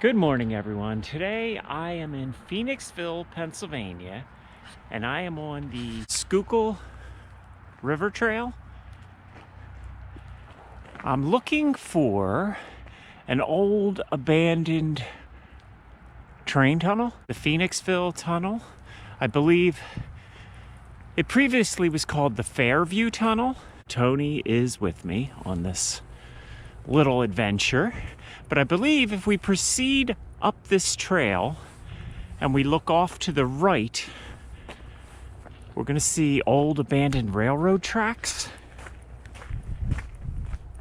Good morning, everyone. Today I am in Phoenixville, Pennsylvania, and I am on the Schuylkill River Trail. I'm looking for an old abandoned train tunnel, the Phoenixville Tunnel. I believe it previously was called the Fairview Tunnel. Tony is with me on this little adventure. But I believe if we proceed up this trail and we look off to the right, we're going to see old abandoned railroad tracks.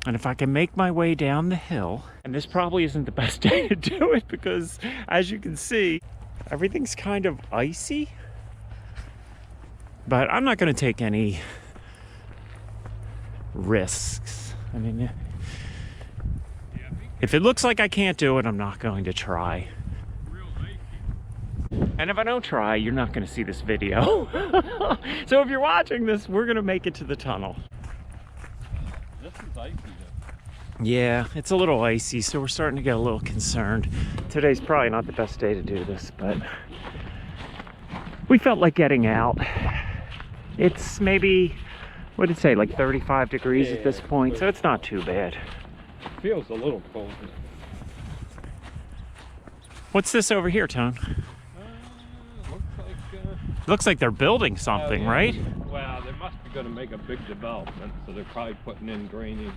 And if I can make my way down the hill, and this probably isn't the best day to do it because, as you can see, everything's kind of icy. But I'm not going to take any risks. I mean, if it looks like I can't do it, I'm not going to try. And if I don't try, you're not going to see this video. So if you're watching this, we're going to make it to the tunnel. This is icy though. Yeah, it's a little icy, so we're starting to get a little concerned. Today's probably not the best day to do this, but we felt like getting out. It's maybe, what did it say, like 35 degrees at this point, so it's not too bad. Feels a little cold. What's this over here, Tone? Looks like they're building something, right? Well, they must be going to make a big development, so they're probably putting in drainage.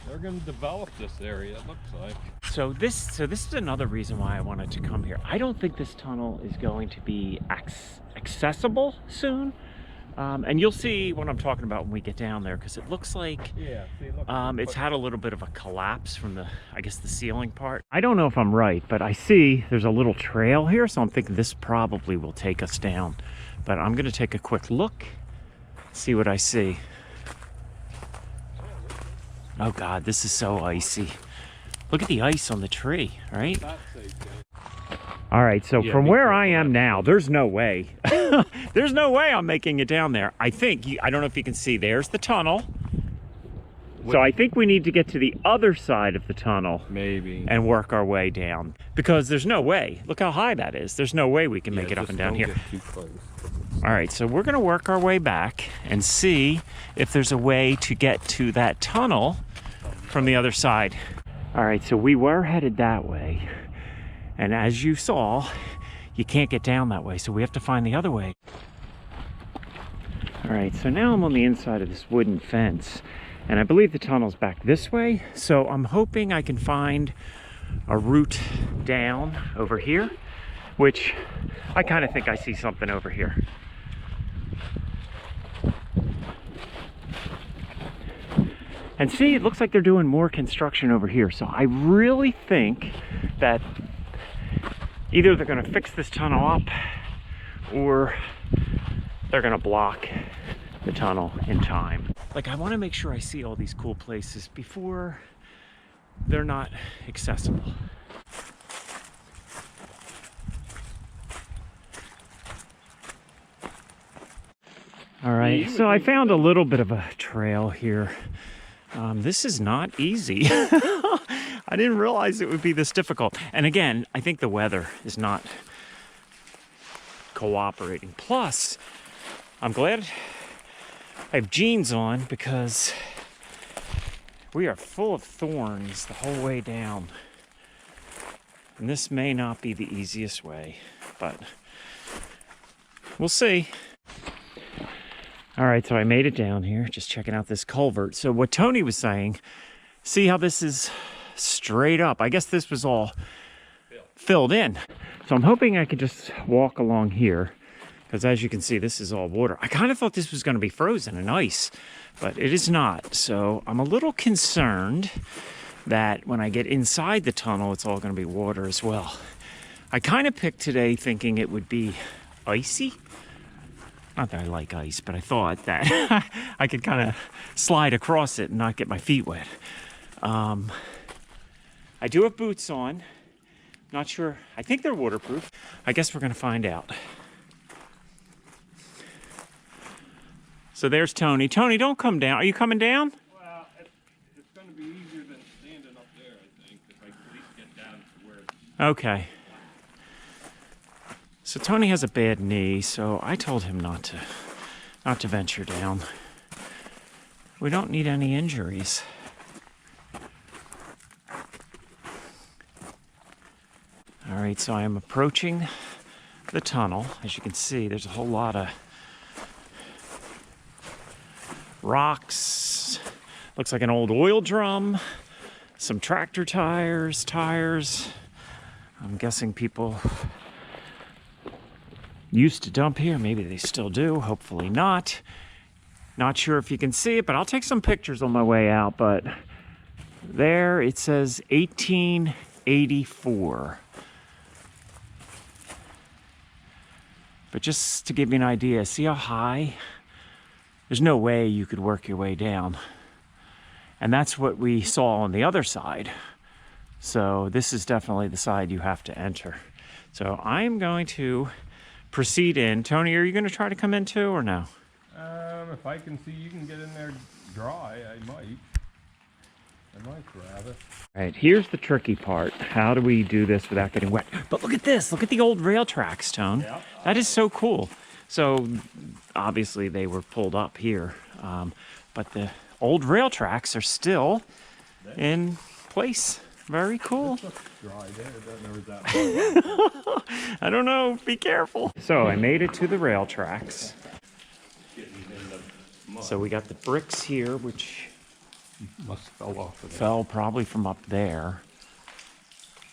They're going to develop this area, it looks like. So this is another reason why I wanted to come here. I don't think this tunnel is going to be accessible soon. And you'll see what I'm talking about when we get down there, because it looks like it's had a little bit of a collapse from the, I guess, the ceiling part. I don't know if I'm right, but I see there's a little trail here, so I'm thinking this probably will take us down. But I'm going to take a quick look, see what I see. Oh God, this is so icy. Look at the ice on the tree, right? All right, so from where I am now, there's no way. There's no way I'm making it down there. I think, I don't know if you can see, there's the tunnel. So I think we need to get to the other side of the tunnel. Maybe. And work our way down. Because there's no way. Look how high that is. There's no way we can make it up and down here. Too close. All right, so we're going to work our way back and see if there's a way to get to that tunnel from the other side. All right, so we were headed that way. And as you saw, you can't get down that way, so we have to find the other way. All right, so now I'm on the inside of this wooden fence, and I believe the tunnel's back this way, so I'm hoping I can find a route down over here, which I kind of think I see something over here. And see, it looks like they're doing more construction over here, so I really think that either they're going to fix this tunnel up or they're going to block the tunnel in time. Like, I want to make sure I see all these cool places before they're not accessible. All right, so I found a little bit of a trail here. This is not easy. I didn't realize it would be this difficult. And again, I think the weather is not cooperating. Plus, I'm glad I have jeans on because we are full of thorns the whole way down. And this may not be the easiest way, but we'll see. All right, so I made it down here, just checking out this culvert. So what Tony was saying, see how this is straight up. I guess this was all filled in. So I'm hoping I could just walk along here, because as you can see, this is all water. I kind of thought this was going to be frozen and ice, but it is not. So I'm a little concerned that when I get inside the tunnel, it's all going to be water as well. I kind of picked today thinking it would be icy. Not that I like ice, but I thought that I could kind of slide across it and not get my feet wet. I do have boots on. Not sure. I think they're waterproof. I guess we're going to find out. So there's Tony. Tony, don't come down. Are you coming down? Well, it's going to be easier than standing up there, I think, if I at least get down Okay. So Tony has a bad knee, so I told him not to venture down. We don't need any injuries. All right, so I am approaching the tunnel. As you can see, there's a whole lot of rocks. Looks like an old oil drum, some tractor tires. I'm guessing people used to dump here. Maybe they still do, hopefully not. Not sure if you can see it, but I'll take some pictures on my way out. But there it says 1884. But just to give you an idea, see how high? There's no way you could work your way down. And that's what we saw on the other side. So this is definitely the side you have to enter. So I'm going to proceed in. Tony, are you going to try to come in too or no? If I can see you can get in there dry, I might grab it. All right, here's the tricky part. How do we do this without getting wet? But look at this. Look at the old rail tracks, Tone. Yeah. That is so cool. So obviously they were pulled up here, but the old rail tracks are still in place. Very cool. This looks dry there. There was that I don't know. Be careful. So I made it to the rail tracks. So we got the bricks here, which must fell off of fell probably from up there.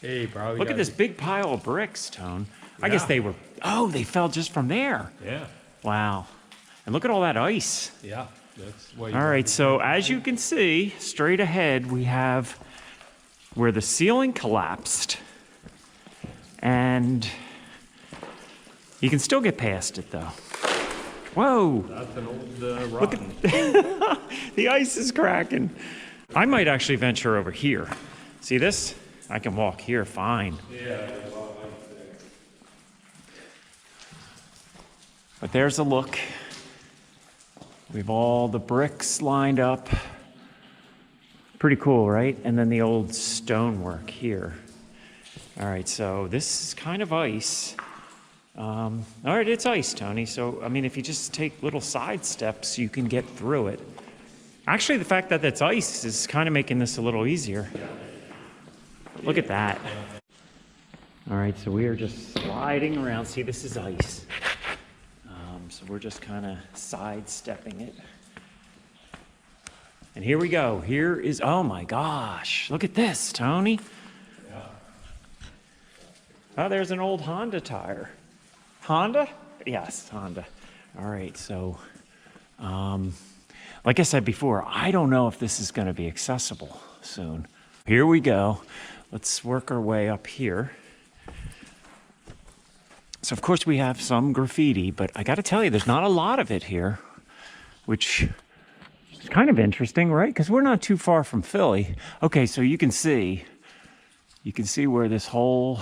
Hey, bro. Look at this big pile of bricks, Tone. I guess Yeah. they were, oh, they fell just from there. Yeah. Wow. And look at all that ice. Yeah. That's why. All right, so as you can see, straight ahead we have where the ceiling collapsed. And you can still get past it though. Whoa. That's an old rock. Look at the ice is cracking. I might actually venture over here. See this? I can walk here fine. Yeah, there's a lot of ice there. But there's a look. We've all the bricks lined up. Pretty cool, right? And then the old stonework here. All right, so this is kind of ice. All right, it's ice, Tony. So, I mean, if you just take little side steps, you can get through it. Actually, the fact that it's ice is kind of making this a little easier. Look at that. All right, so we are just sliding around. See, this is ice. So we're just kind of sidestepping it. And here we go. Here is, oh my gosh. Look at this, Tony. Oh, there's an old Honda tire. Honda? Yes, Honda. All right, so like I said before, I don't know if this is going to be accessible soon. Here we go. Let's work our way up here. So of course we have some graffiti, but I got to tell you, there's not a lot of it here, which is kind of interesting, right? Because we're not too far from Philly. Okay, so you can see where this whole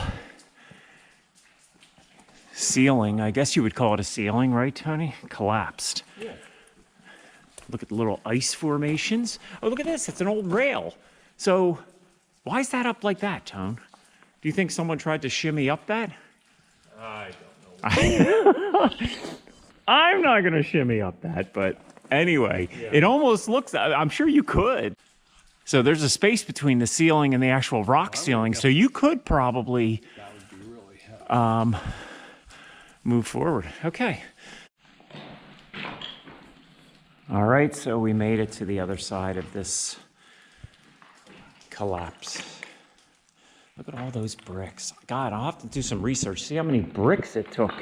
ceiling, I guess you would call it a ceiling, right, Tony? Collapsed. Yeah. Look at the little ice formations. Oh, look at this. It's an old rail. So why is that up like that, Tone? Do you think someone tried to shimmy up that? I don't know. I'm not going to shimmy up that, but anyway, It almost looks, I'm sure you could. So there's a space between the ceiling and the actual rock ceiling, so you could probably That would be really heavy. move forward. Okay. All right, so we made it to the other side of this collapse. Look at all those bricks. God, I'll have to do some research, see how many bricks it took,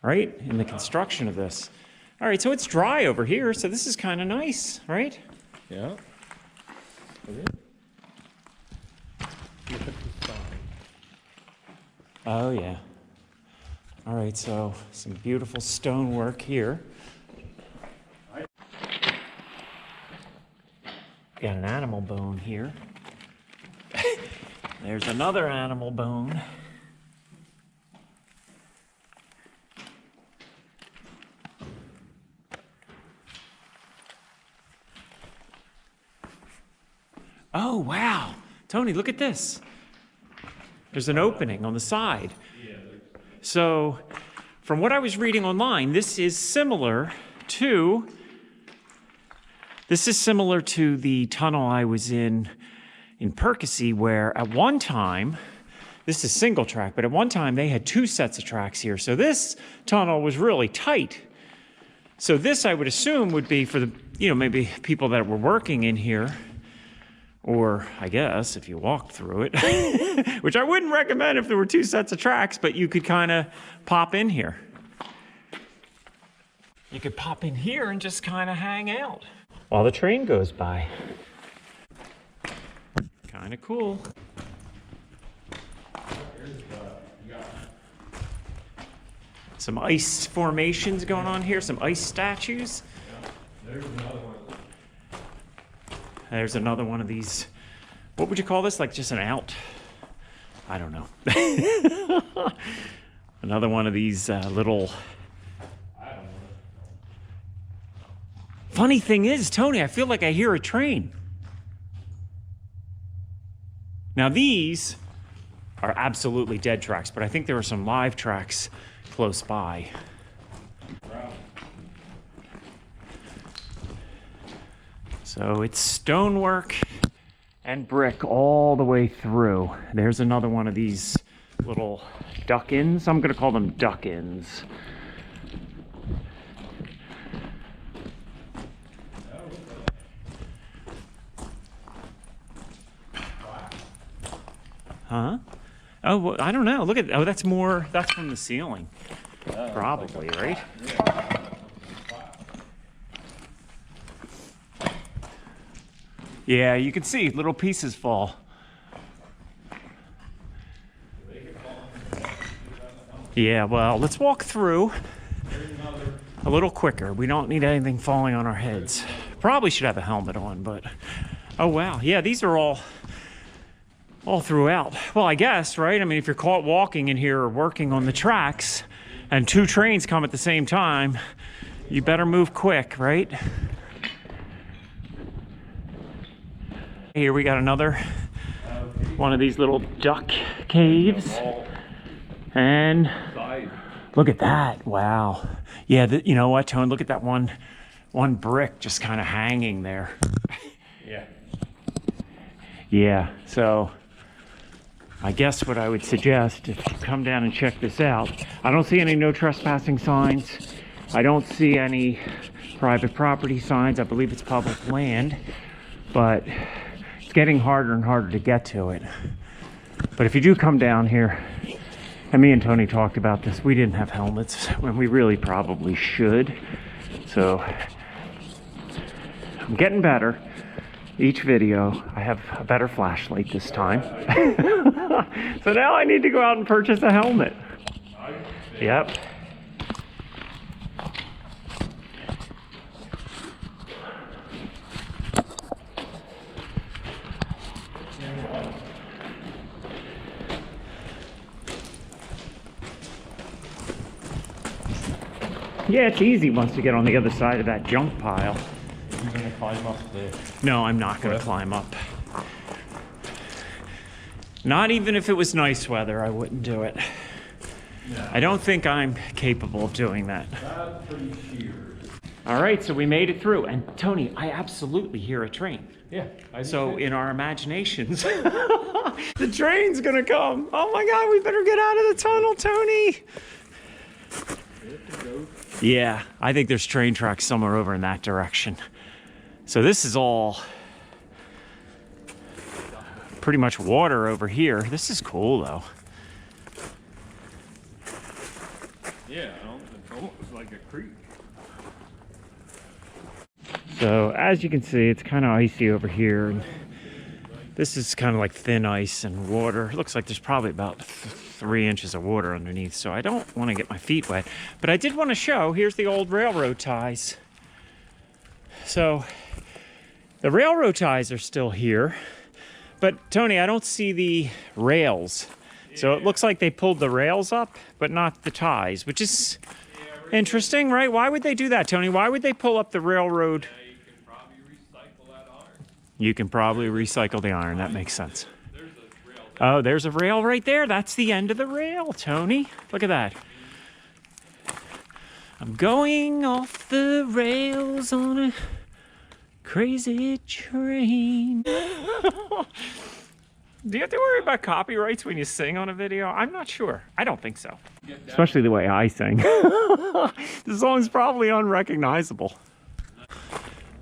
right, in the construction of this. All right, so it's dry over here, so this is kind of nice, right? Yeah. It is. Look at the sign. Oh, yeah. All right, so some beautiful stonework here. Got an animal bone here. There's another animal bone. Oh, wow. Tony, look at this. There's an opening on the side. So from what I was reading online, this is similar to the tunnel I was in Percy, where at one time, this is single track, but at one time they had 2 sets of tracks here. So this tunnel was really tight. So this, I would assume, would be for the, maybe people that were working in here, or I guess if you walked through it, which I wouldn't recommend if there were 2 sets of tracks, but you could kind of pop in here. You could pop in here and just kind of hang out while the train goes by. Kind of cool. Some ice formations going on here, some ice statues. There's another one of these. What would you call this? Like just an out? I don't know. Another one of these little... Funny thing is, Tony, I feel like I hear a train. Now these are absolutely dead tracks, but I think there are some live tracks close by. So it's stonework and brick all the way through. There's another one of these little duck-ins. I'm gonna call them duck-ins. Huh? Oh, well, I don't know. Look at, that's from the ceiling. Probably, right? Yeah, you can see little pieces fall. Yeah, well, let's walk through a little quicker. We don't need anything falling on our heads. Probably should have a helmet on, but oh wow. Yeah, these are all throughout. Well, I guess, right? I mean, if you're caught walking in here or working on the tracks and 2 trains come at the same time, you better move quick, right? Here we got another one of these little duck caves. And look at that. Wow. Yeah, you know what, Tone? Look at that one brick just kind of hanging there. Yeah. Yeah, so I guess what I would suggest is you come down and check this out. I don't see any no trespassing signs. I don't see any private property signs. I believe it's public land, but it's getting harder and harder to get to it. But if you do come down here, and me and Tony talked about this, we didn't have helmets when we really probably should. So I'm getting better. Each video, I have a better flashlight this time. So now I need to go out and purchase a helmet. Yep. Yeah, it's easy once you get on the other side of that junk pile. You're gonna climb up there? No, I'm not gonna climb up. Not even if it was nice weather, I wouldn't do it. No. I don't think I'm capable of doing that. That's pretty sheer. All right, so we made it through. And Tony, I absolutely hear a train. Yeah. So in our imaginations, the train's gonna come. Oh my God, we better get out of the tunnel, Tony. Yeah, I think there's train tracks somewhere over in that direction. So this is all pretty much water over here. This is cool though. Yeah, it's almost like a creek. So as you can see, it's kind of icy over here. And this is kind of like thin ice and water. It looks like there's probably about 3 inches of water underneath, so I don't want to get my feet wet. But I did want to show, here's the old railroad ties. So the railroad ties are still here, but Tony, I don't see the rails. So it looks like they pulled the rails up, but not the ties, which is interesting, right? Why would they do that, Tony? Why would they pull up the railroad? You can probably recycle that iron. You can probably recycle the iron. That makes sense. There's a rail Oh, there's a rail right there. That's the end of the rail, Tony. Look at that. I'm going off the rails on a crazy train. Do you have to worry about copyrights when you sing on a video? I'm not sure. I don't think so. Especially the way I sing. The song's probably unrecognizable.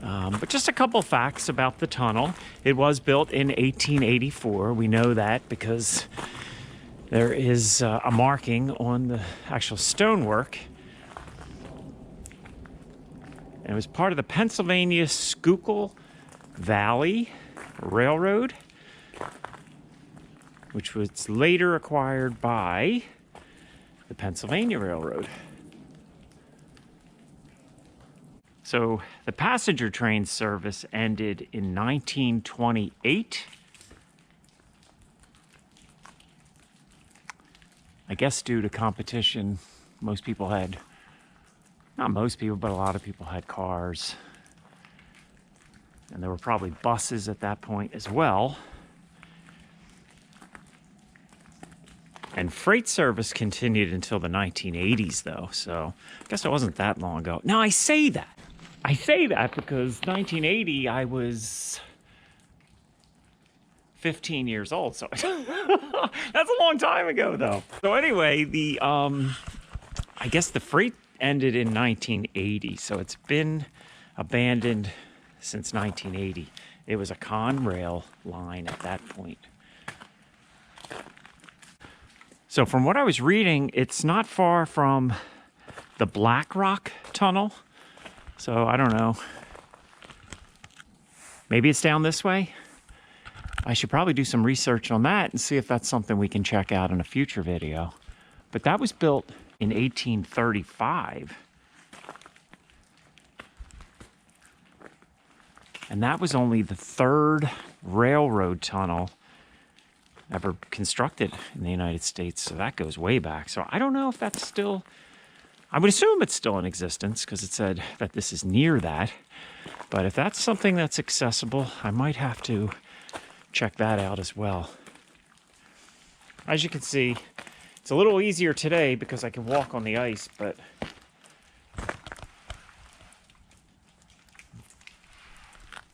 But just a couple facts about the tunnel. It was built in 1884. We know that because there is a marking on the actual stonework. And it was part of the Pennsylvania Schuylkill Valley Railroad, which was later acquired by the Pennsylvania Railroad. So the passenger train service ended in 1928. I guess due to competition, most people had, not most people, but a lot of people had cars. And there were probably buses at that point as well. And freight service continued until the 1980s, though, so I guess it wasn't that long ago. Now, I say that because 1980, I was 15 years old, so that's a long time ago, though. So anyway, I guess the freight ended in 1980, so it's been abandoned since 1980. It was a Conrail line at that point. So from what I was reading, it's not far from the Black Rock Tunnel. So I don't know. Maybe it's down this way. I should probably do some research on that and see if that's something we can check out in a future video. But that was built in 1835. And that was only the third railroad tunnel ever constructed in the United States. So that goes way back. So I don't know if that's still, I would assume it's still in existence because it said that this is near that. But if that's something that's accessible, I might have to check that out as well. As you can see, it's a little easier today because I can walk on the ice, but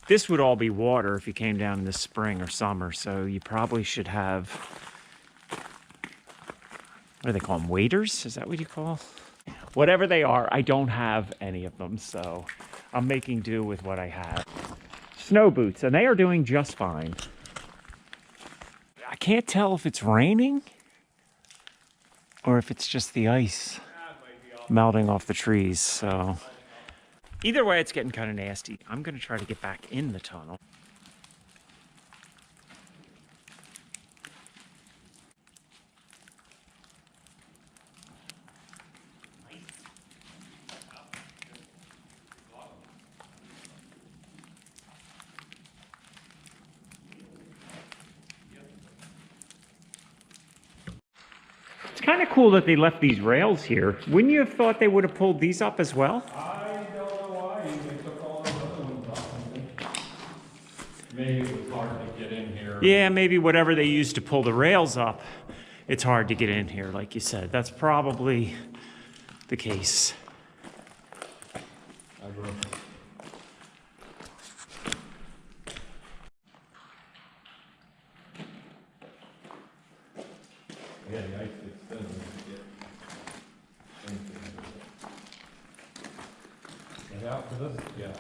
this would all be water if you came down in the spring or summer, so you probably should have, what do they call them, waders? Is that what you call? Whatever they are, I don't have any of them, so I'm making do with what I have. Snow boots, and they are doing just fine. I can't tell if it's raining or if it's just the ice melting off the trees, so either way, it's getting kind of nasty. I'm going to try to get back in the tunnel. It's kind of cool that they left these rails here. Wouldn't you have thought they would have pulled these up as well? Maybe it was hard to get in here. Yeah, maybe whatever they used to pull the rails up, it's hard to get in here, like you said. That's probably the case. Yeah, the ice gets thin when you get out to this, yeah.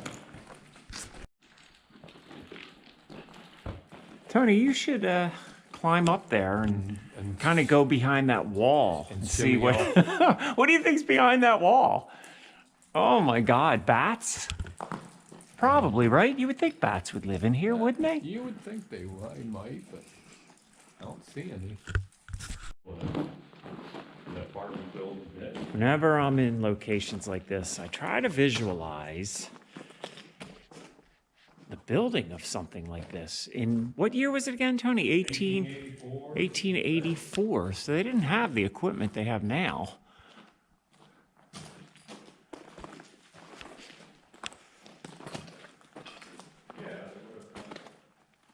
Tony, you should climb up there and kind of go behind that wall and see what what do you think's behind that wall? Oh my God, bats? Probably, right? You would think bats would live in here, wouldn't they? You would think they might, but I don't see any. Whenever I'm in locations like this, I try to visualize the building of something like this. In what year was it again, Tony? 1884. So they didn't have the equipment they have now.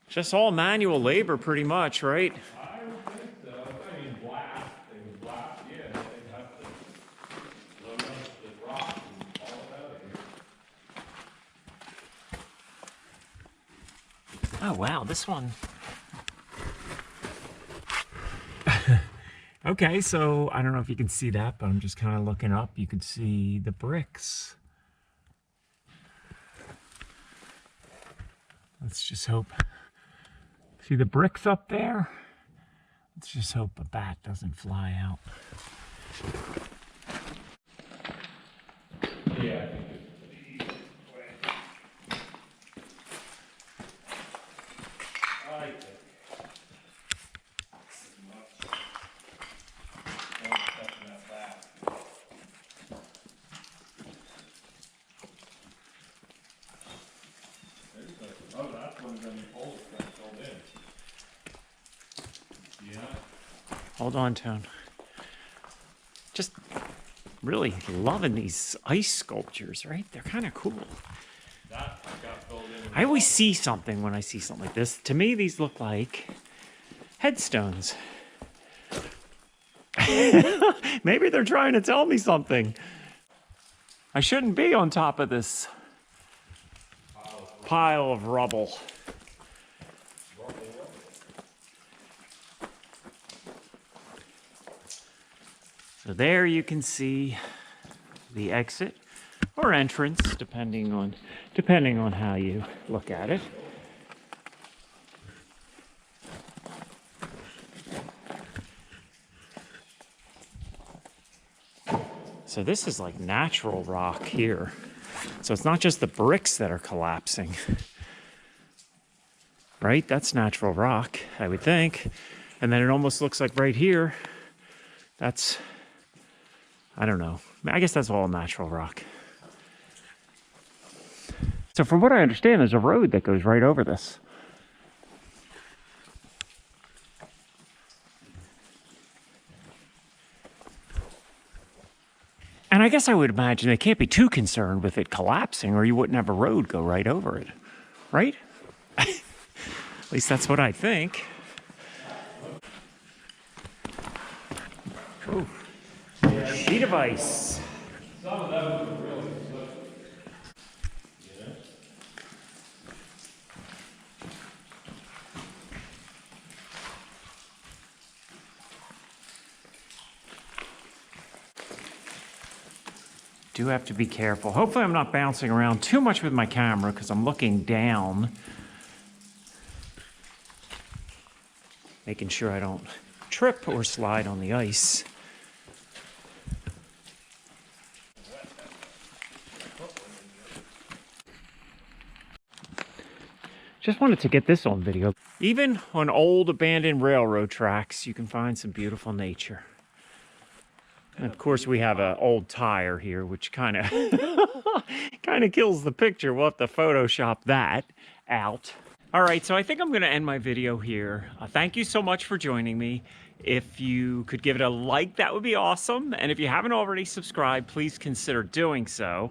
Just all manual labor pretty much, right? I Oh wow, this one. Okay, so I don't know if you can see that, but I'm just kind of looking up. You can see the bricks. Let's just hope. See the bricks up there? Let's just hope a bat doesn't fly out. Yeah. Oh, that's one of them holes that filled in. Yeah. Hold on, Tone. Just really loving these ice sculptures, right? They're kind of cool. That got filled in. I always see something when I see something like this. To me, these look like headstones. Maybe they're trying to tell me something. I shouldn't be on top of this pile of rubble. So there you can see the exit or entrance, depending on how you look at it. So this is like natural rock here. So it's not just the bricks that are collapsing, right? That's natural rock, I would think. And then it almost looks like right here, that's, I don't know. I guess that's all natural rock. So from what I understand, there's a road that goes right over this. And I guess I would imagine they can't be too concerned with it collapsing, or you wouldn't have a road go right over it, right? At least that's what I think. Ooh. Sheet of ice. Some of those are really good. Yeah. Do have to be careful. Hopefully I'm not bouncing around too much with my camera because I'm looking down. Making sure I don't trip or slide on the ice. Just wanted to get this on video. Even on old abandoned railroad tracks, you can find some beautiful nature. And of course, we have an old tire here, which kind of kills the picture. We'll have to Photoshop that out. All right, so I think I'm going to end my video here. Thank you so much for joining me. If you could give it a like, that would be awesome. And if you haven't already subscribed, please consider doing so.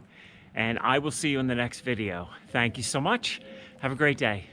And I will see you in the next video. Thank you so much. Have a great day.